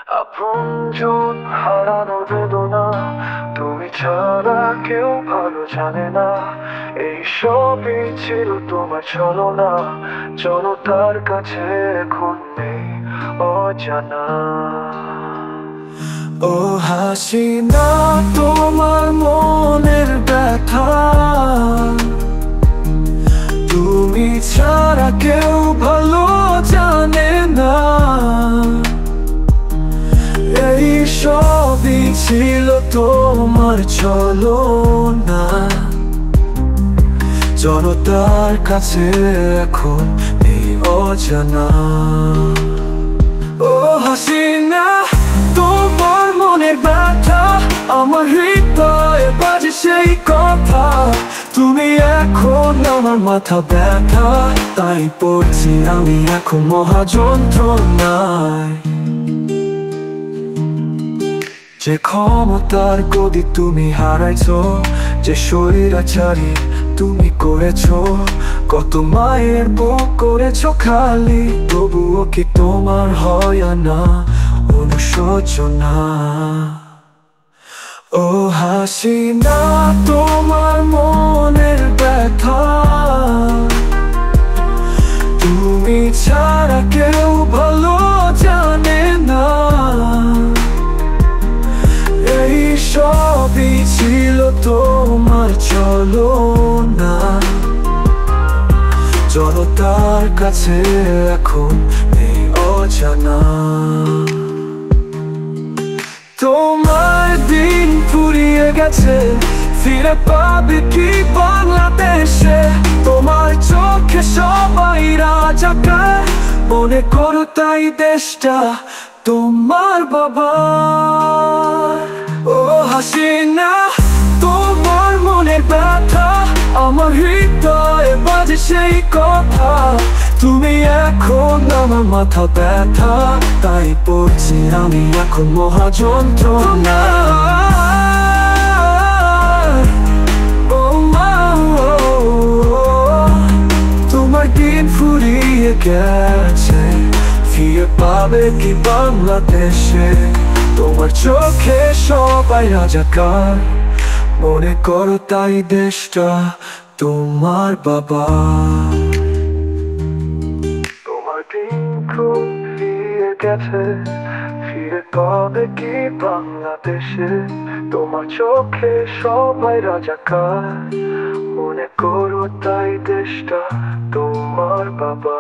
আপনজন হারানোর বেদনা তুমি ছাড়া কেউ ভালো জানে না। এই সবই ছিল তোমার ছলনা, জনতার কাছে এখন নেই অজানা। ও হাসিনা, তোমার মনের ব্যথা তুমি ছাড়া কেউ ভালো জানে না। এই সবই ছিল তোমার ছলনা, জনতার কাছে এখন এই অজানা। ও হাসিনা, তোমার মনের ব্যথা আমার হৃদয়ে বাজে সেই কথা। তুমি এখন আমার মাথা ব্যথা, তাই পড়ছি আমি এখন মহা যন্ত্রণায়। যে ক্ষমতার গদি তুমি হারাইছো, যে স্বৈরাচারী তুমি করেছো, কত মায়ের বুক করেছো খালি, তবুও কি তোমার হয় না অনুশোচনা? ও হাসিনা, তোমার মনের ব্যথা তুমি ছাড়া কেউ ভালো জানে না। এই সবই ছিল তোমার ছলনা, জনতার কাছে এখন এই অজানা। তোমার দিন ফুরিয়ে গেছে, ফিরে পাবে কি বাংলাদেশে? তোমার চোখে সবাই রাজাকার, মনে করো তাই দেশটা তোমার বাবা। ও হাসিনা, তোমার মনের ব্যথা আমার হৃদয়ে বাজে সেই কথা। তুমি এখন আমার মাথা ব্যথা, তাই পড়ছি আমি এখন মহা যন্ত্রণা। ও মা, তোমার দিন ফুরিয়ে গেছে, ফিরে পাবে কি বাংলাদেশে? তোমার চোখে সবাই রাজাকার, মনে করো তাই দেশটা তোমার বাবা। তোমার দিন ফুরিয়ে গেছে, ফিরে পাবে কি বাংলাদেশে? তোমার চোখে সবাই রাজাকার, মনে করো তাই দেশটা তোমার বাবা।